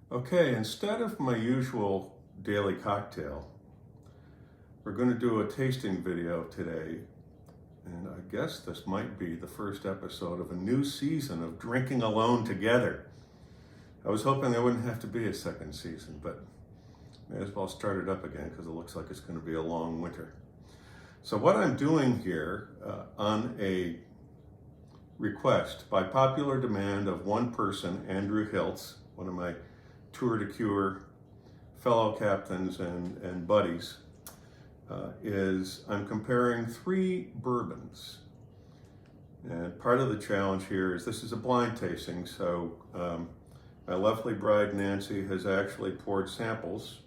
Okay, instead of my usual daily cocktail, we're going to do a tasting video today. And I guess this might be the first episode of a new season of Drinking Alone Together. I was hoping there wouldn't have to be a second season, but may as well start it up again because it looks like it's going to be a long winter. So what I'm doing here on a request by popular demand of one person, Andrew Hiltz, one of my Tour de Cure fellow captains and buddies, is I'm comparing three bourbons. And part of the challenge here is this is a blind tasting, so my lovely bride Nancy has actually poured samples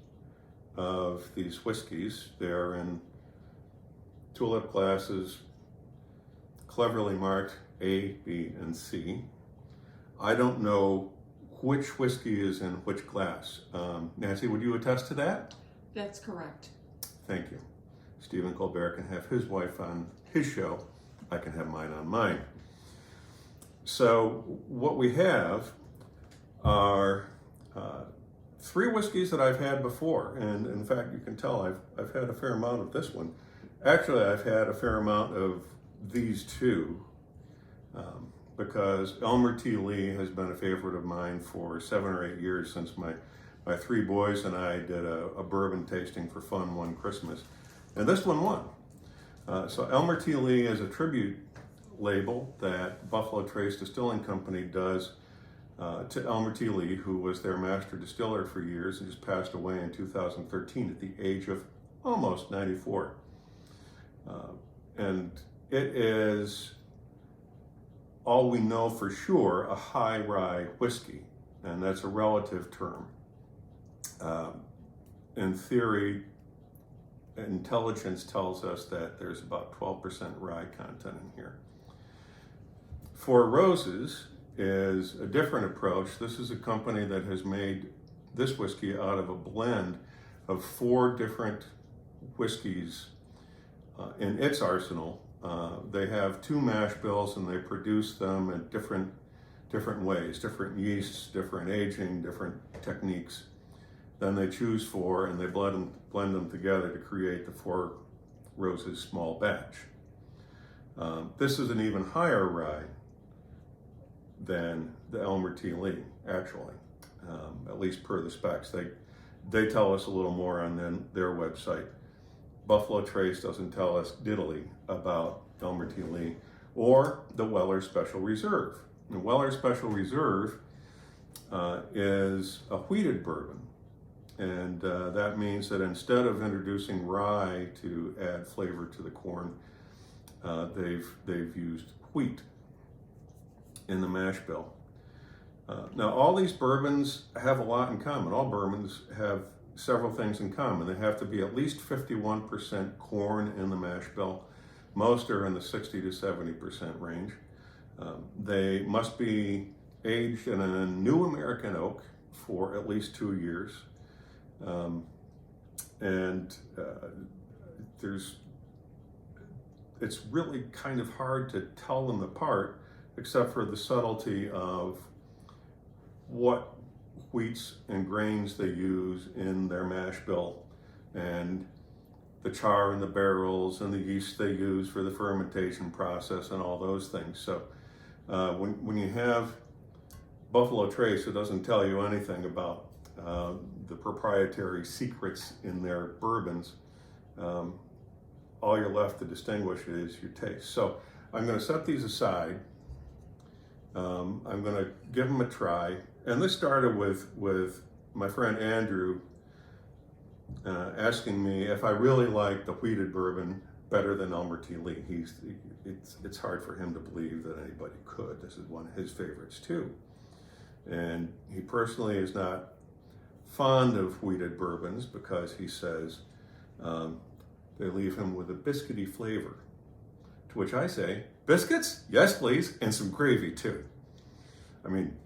of these whiskeys. They're in tulip glasses, cleverly marked A, B, and C. I don't know which whiskey is in which glass. Nancy, would you attest to that? That's correct. Thank you. Stephen Colbert can have his wife on his show. I can have mine on mine. So what we have are three whiskeys that I've had before. And in fact, you can tell I've had a fair amount of this one. Actually, I've had a fair amount of these two because Elmer T. Lee has been a favorite of mine for 7 or 8 years since my three boys and I did a bourbon tasting for fun one Christmas. And this one won. So Elmer T. Lee is a tribute label that Buffalo Trace Distilling Company does to Elmer T. Lee, who was their master distiller for years and just passed away in 2013 at the age of almost 94. And it is, all we know for sure, a high rye whiskey, and that's a relative term. In theory, intelligence tells us that there's about 12% rye content in here. Four Roses is a different approach. This is a company that has made this whiskey out of a blend of 4 different whiskeys in its arsenal. They have 2 mash bills and they produce them in different ways, different yeasts, different aging, different techniques. Then they choose 4 and they blend them together to create the Four Roses small batch. This is an even higher rye than the Elmer T. Lee, actually, at least per the specs. They tell us a little more on their website. Buffalo Trace doesn't tell us diddly about Elmer T. Lee or the Weller Special Reserve. The Weller Special Reserve is a wheated bourbon. And that means that instead of introducing rye to add flavor to the corn, they've used wheat in the mash bill. Now, all these bourbons have a lot in common. All bourbons have several things in common. They have to be at least 51% corn in the mash bill. Most are in the 60 to 70% range. They must be aged in a new American oak for at least 2 years. It's really kind of hard to tell them apart, except for the subtlety of what wheats and grains they use in their mash bill, and the char in the barrels, and the yeast they use for the fermentation process, and all those things. So when you have Buffalo Trace, it doesn't tell you anything about the proprietary secrets in their bourbons. All you're left to distinguish is your taste. So I'm going to set these aside. I'm going to give them a try. And this started with my friend Andrew asking me if I really like the wheated bourbon better than Elmer T. Lee. It's hard for him to believe that anybody could. This is one of his favorites too. And he personally is not fond of wheated bourbons because he says they leave him with a biscuity flavor. To which I say, biscuits? Yes, please, and some gravy too. I mean,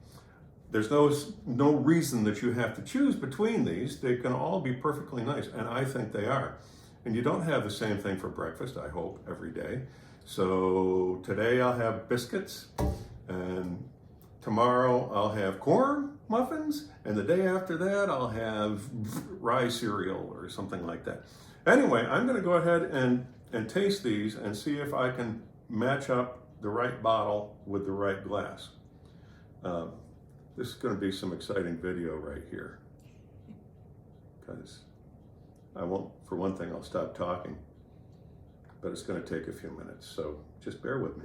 there's no reason that you have to choose between these. They can all be perfectly nice, and I think they are. And you don't have the same thing for breakfast, I hope, every day. So today I'll have biscuits, and tomorrow I'll have corn, muffins, and the day after that I'll have rye cereal or something like that. Anyway, I'm going to go ahead and taste these and see if I can match up the right bottle with the right glass. This is going to be some exciting video right here, because I won't, for one thing, I'll stop talking, but it's going to take a few minutes, so just bear with me.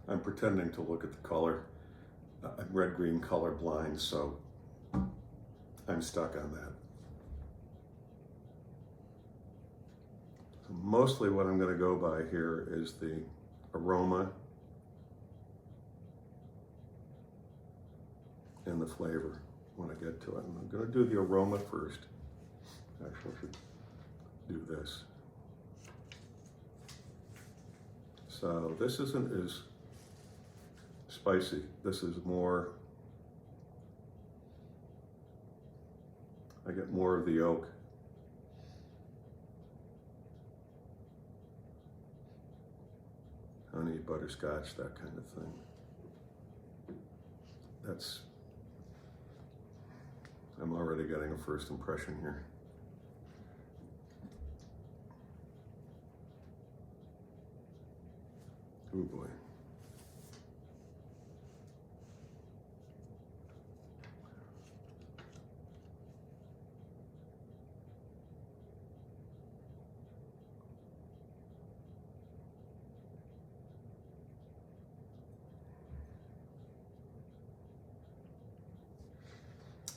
I'm pretending to look at the color. I'm red-green colorblind, so I'm stuck on that. So mostly what I'm going to go by here is the aroma and the flavor when I get to it. And I'm going to do the aroma first. Actually, I should do this. So this isn't as spicy. This is more, I get more of the oak. Honey, butterscotch, that kind of thing. I'm already getting a first impression here. Oh boy.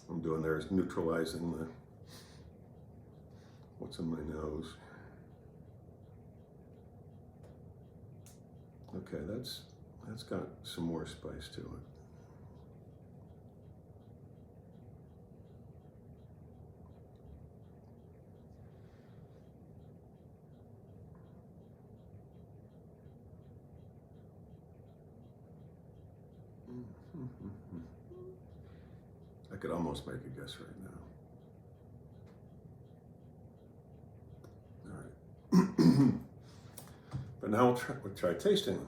I'm doing there is neutralizing what's in my nose. Okay, that's got some more spice to it. I could almost make a guess right now. All right. But now we'll try tasting them.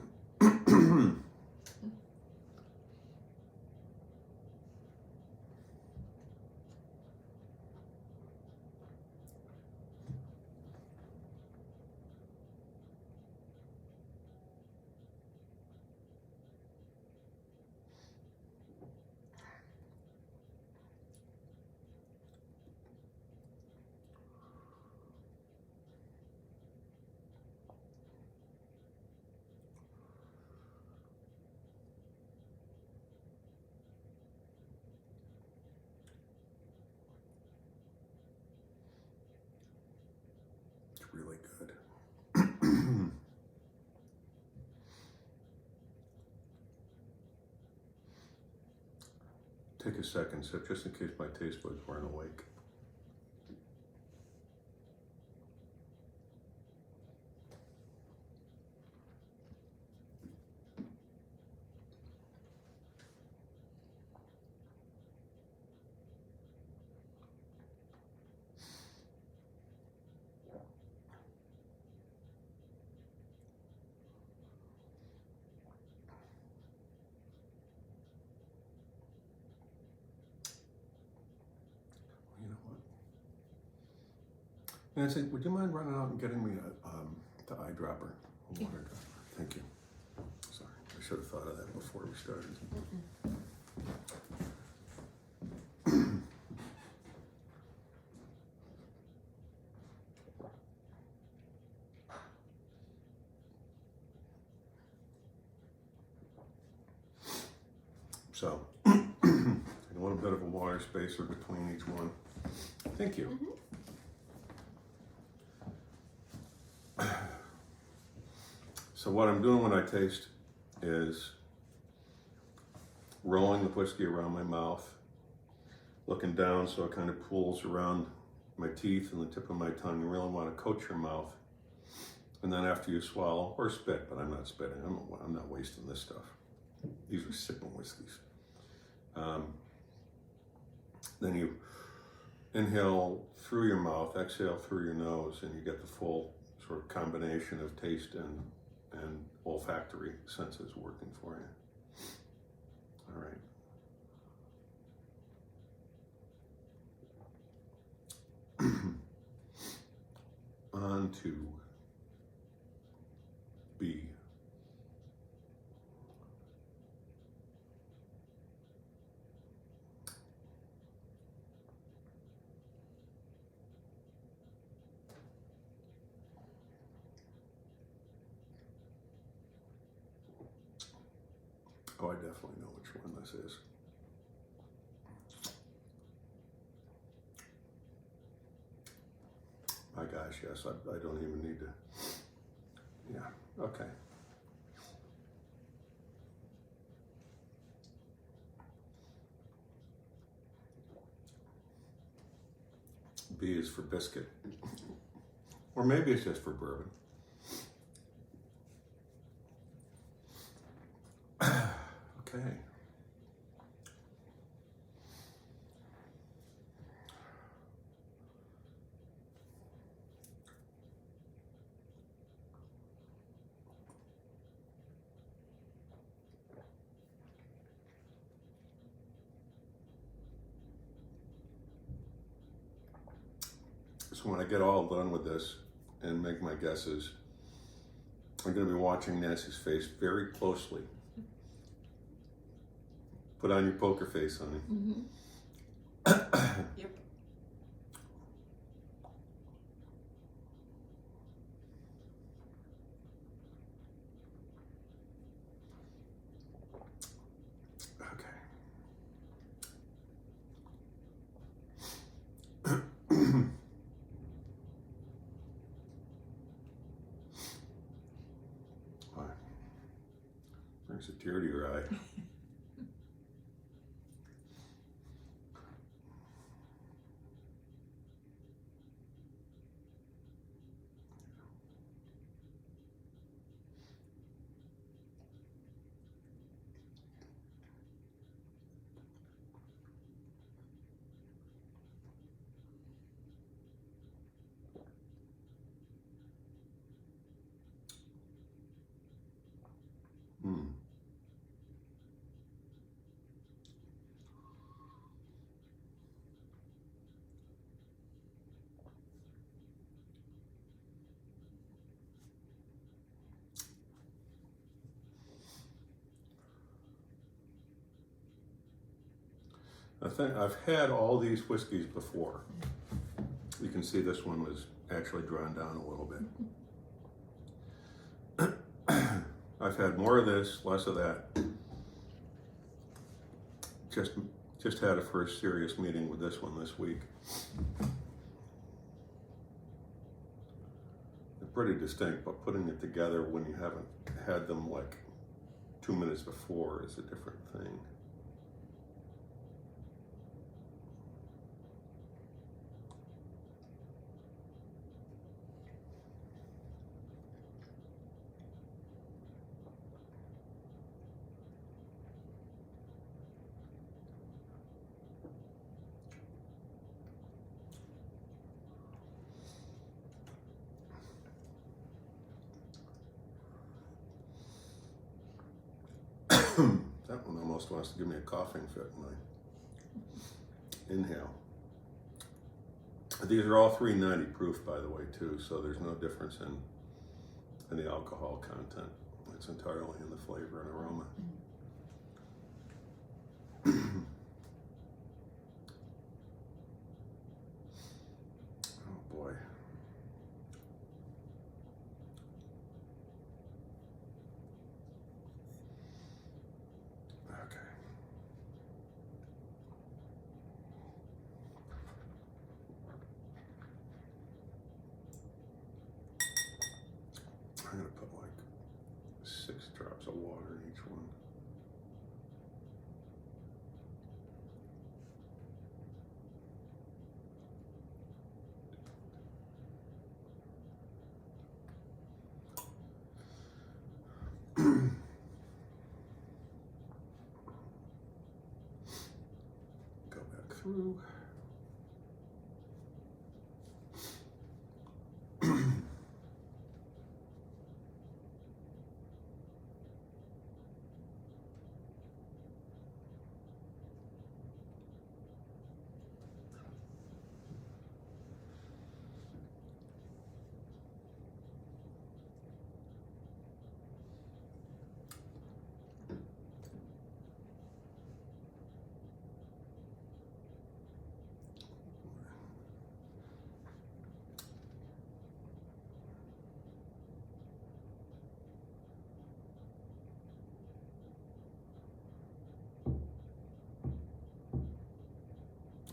Really good. Take a second sip just in case my taste buds weren't awake. Nancy, would you mind running out and getting me the eyedropper, a water dropper? Thank you. Sorry, I should have thought of that before we started. So, a little bit of a water spacer between each one. Thank you. So what I'm doing when I taste is rolling the whiskey around my mouth, looking down so it kind of pools around my teeth and the tip of my tongue. You really want to coat your mouth. And then after you swallow, or spit, but I'm not spitting, I'm not wasting this stuff. These are sipping whiskeys. Then you inhale through your mouth, exhale through your nose, and you get the full sort of combination of taste and olfactory senses working for you. All right. On to B. Oh, I definitely know which one this is. My gosh, yes, I don't even need to. Yeah, okay. B is for biscuit. Or maybe it's just for bourbon. Okay. So when I get all done with this and make my guesses, I'm going to be watching Nancy's face very closely. Put on your poker face, honey. Mm-hmm. Yep. Brings a tear to your eye. Hmm. I think I've had all these whiskeys before. You can see this one was actually drawn down a little bit. I've had more of this, less of that. Just had a first serious meeting with this one this week. They're pretty distinct, but putting it together when you haven't had them like 2 minutes before is a different thing. That one almost wants to give me a coughing fit when I inhale. These are all 390 proof, by the way, too, so there's no difference in the alcohol content. It's entirely in the flavor and aroma. Oh boy. Okay. I'm gonna put like 6 drops of water in each one. through.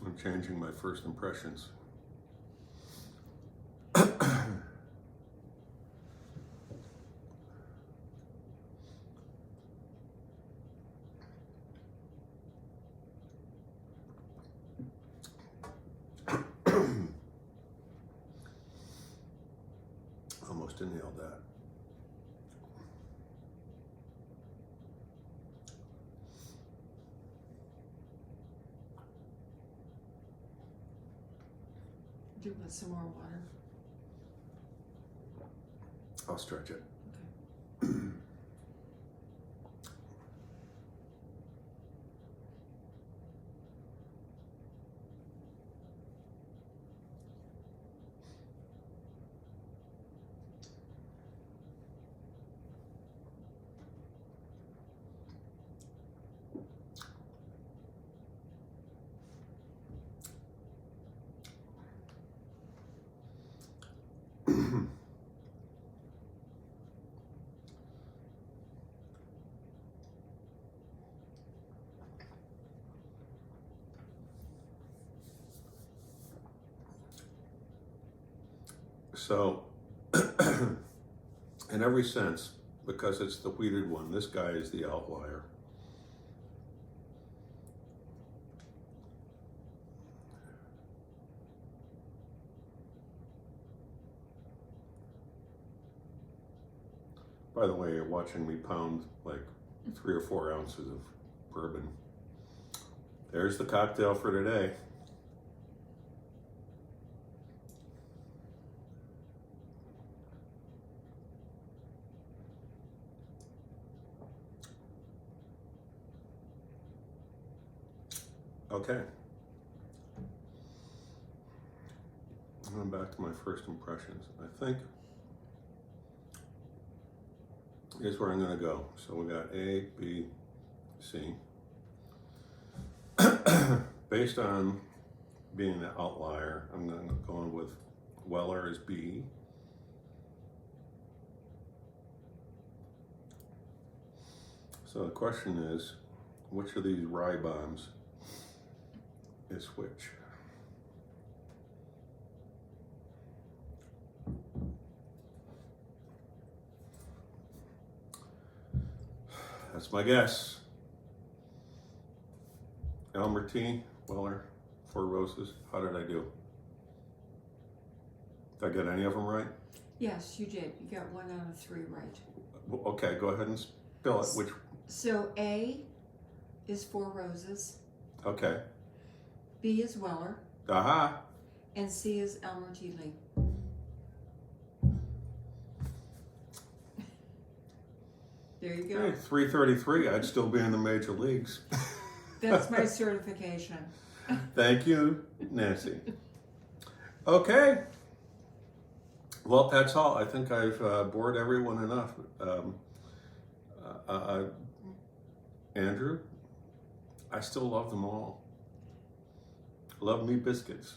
I'm changing my first impressions. Almost inhaled that. Do you want some more water? I'll stretch it. So, in every sense, because it's the wheated one, this guy is the outlier. By the way, you're watching me pound like 3 or 4 ounces of bourbon. There's the cocktail for today. Okay. I'm back to my first impressions. I think here's where I'm going to go. So we got A, B, C. Based on being the outlier, I'm going to go with Weller as B. So the question is, which of these rye bombs is which? That's my guess. Elmer T, Weller, Four Roses. How did I do? Did I get any of them right? Yes, you did. You got 1 out of 3 right. Okay, go ahead and spill it. Which? So A is Four Roses, Okay. B is Weller, Aha. and C is Elmer T. Lee. There you go. Hey, 333. I'd still be in the major leagues. That's my certification. Thank you, Nancy. Okay. Well, that's all. I think I've bored everyone enough. Andrew, I still love them all. Love me biscuits.